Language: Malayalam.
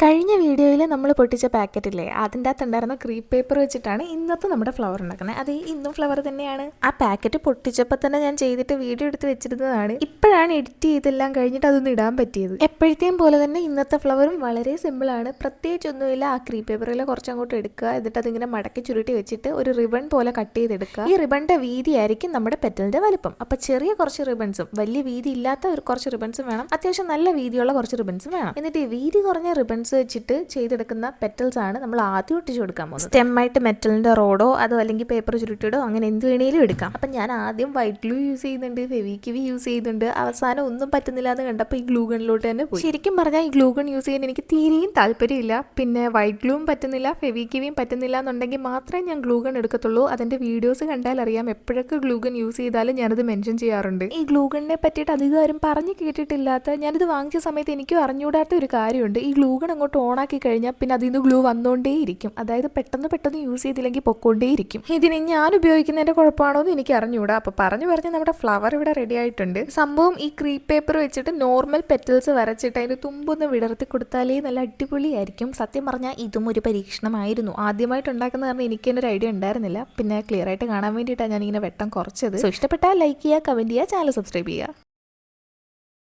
കഴിഞ്ഞ വീഡിയോയിൽ നമ്മൾ പൊട്ടിച്ച പാക്കറ്റില്ലേ അതിൻ്റെ അകത്തുണ്ടായിരുന്ന ക്രീപ്പ് പേപ്പർ വെച്ചിട്ടാണ് ഇന്നത്തെ നമ്മുടെ ഫ്ലവർ ഉണ്ടാക്കുന്നത്. അത് ഇന്നും ഫ്ലവർ തന്നെയാണ്. ആ പാക്കറ്റ് പൊട്ടിച്ചപ്പോൾ തന്നെ ഞാൻ ചെയ്തിട്ട് വീഡിയോ എടുത്ത് വെച്ചിരുന്നതാണ്. ഇപ്പോഴാണ് എഡിറ്റ് ചെയ്തെല്ലാം കഴിഞ്ഞിട്ട് അതൊന്നും ഇടാൻ പറ്റിയത്. എപ്പോഴത്തെയും പോലെ തന്നെ ഇന്നത്തെ ഫ്ലവറും വളരെ സിമ്പിളാണ്. പ്രത്യേകിച്ചൊന്നുമില്ല. ആ ക്രീപ്പ് പേപ്പറിൽ കുറച്ചങ്ങോട്ട് എടുക്കുക, എന്നിട്ട് അതിങ്ങനെ മടക്കി ചുരുട്ടി വെച്ചിട്ട് ഒരു റിബൺ പോലെ കട്ട് ചെയ്തെടുക്കുക. ഈ റിബണിന്റെ വീതിയായിരിക്കും നമ്മുടെ പെറ്റലിന്റെ വലുപ്പം. അപ്പോൾ ചെറിയ കുറച്ച് റിബൺസും വലിയ വീതി ഇല്ലാത്ത ഒരു കുറച്ച് റിബൺസും വേണം. അത്യാവശ്യം നല്ല വീതിയുള്ള കുറച്ച് റിബൺസും വേണം. എന്നിട്ട് ഈ വീതി കുറഞ്ഞ റിബൺസ് വെച്ചിട്ട് ചെയ്തെടുക്കുന്ന പെറ്റൽസ് ആണ് നമ്മൾ ആദ്യം ഒട്ടിച്ചു കൊടുക്കാൻ പോകുന്നത്. സ്റ്റെമ്മായിട്ട് മെറ്റലിന്റെ റോഡോ അതോ അല്ലെങ്കിൽ പേപ്പർ ചുരുട്ടിടോ അങ്ങനെ എന്ത് വേണേലും എടുക്കാം. അപ്പം ഞാൻ ആദ്യം വൈറ്റ് ഗ്ലൂ യൂസ് ചെയ്യുന്നുണ്ട്, ഫെവിക്വിക് യൂസ് ചെയ്യുന്നുണ്ട്. അവസാനം ഒന്നും പറ്റുന്നില്ല എന്ന് കണ്ടപ്പോൾ ഈ ഗ്ലൂ ഗണ്ണിലോട്ട് തന്നെ പോയി. ശരിക്കും പറഞ്ഞാൽ ഈ ഗ്ലൂ ഗൺ യൂസ് ചെയ്യാൻ എനിക്ക് തീരെയും താല്പര്യമില്ല. പിന്നെ വൈറ്റ് ഗ്ലൂവും പറ്റുന്നില്ല, ഫെവിക്വിക്കും പറ്റുന്നില്ല എന്നുണ്ടെങ്കിൽ മാത്രമേ ഞാൻ ഗ്ലൂ ഗൺ എടുക്കത്തുള്ളൂ. അതിന്റെ വീഡിയോസ് കണ്ടാൽ അറിയാം, എപ്പോഴൊക്കെ ഗ്ലൂ ഗൺ യൂസ് ചെയ്താലും ഞാനത് മെൻഷൻ ചെയ്യാറുണ്ട്. ഈ ഗ്ലൂ ഗണ്ണിനെ പറ്റിയിട്ട് അധികം ആരും പറഞ്ഞു കേട്ടിട്ടില്ലാത്ത, ഞാനിത് വാങ്ങിച്ച സമയത്ത് എനിക്കും അറിഞ്ഞൂടാത്ത ഒരു കാര്യമുണ്ട്. ഈ ഗ്ലൂ ഗൺ അങ്ങോട്ട് ഓണാക്കി കഴിഞ്ഞാൽ പിന്നെ അതിൽ നിന്ന് ഗ്ലൂ വന്നുകൊണ്ടേയിരിക്കും. അതായത് പെട്ടെന്ന് യൂസ് ചെയ്തില്ലെങ്കിൽ പൊക്കോണ്ടേയിരിക്കും. ഇതിന് ഞാൻ ഉപയോഗിക്കുന്നതിന്റെ കുഴപ്പമാണോ എന്ന് എനിക്ക് അറിഞ്ഞൂടാ. അപ്പൊ പറഞ്ഞു നമ്മുടെ ഫ്ലവർ ഇവിടെ റെഡി ആയിട്ടുണ്ട്. സംഭവം ഈ ക്രീപ്പ് പേപ്പർ വെച്ചിട്ട് നോർമൽ പെറ്റൽസ് വരച്ചിട്ട് അതിന് തുമ്പൊന്ന് വിടർത്തി കൊടുത്താലേ നല്ല അടിപൊളിയായിരിക്കും. സത്യം പറഞ്ഞാൽ ഇതും ഒരു പരീക്ഷണമായിരുന്നു. ആദ്യമായിട്ട് ഉണ്ടാക്കുന്ന കാരണം എനിക്ക് തന്നെ ഒരു ഐഡിയ ഉണ്ടായിരുന്നില്ല. പിന്നെ ക്ലിയർ ആയിട്ട് കാണാൻ വേണ്ടിയിട്ടാണ് ഞാനിങ്ങനെ വെട്ടം കുറച്ചത്. സോ ഇഷ്ടപ്പെട്ടാൽ ലൈക്ക് ചെയ്യുക, കമന്റ് ചെയ്യുക, ചാനൽ സബ്സ്ക്രൈബ് ചെയ്യുക.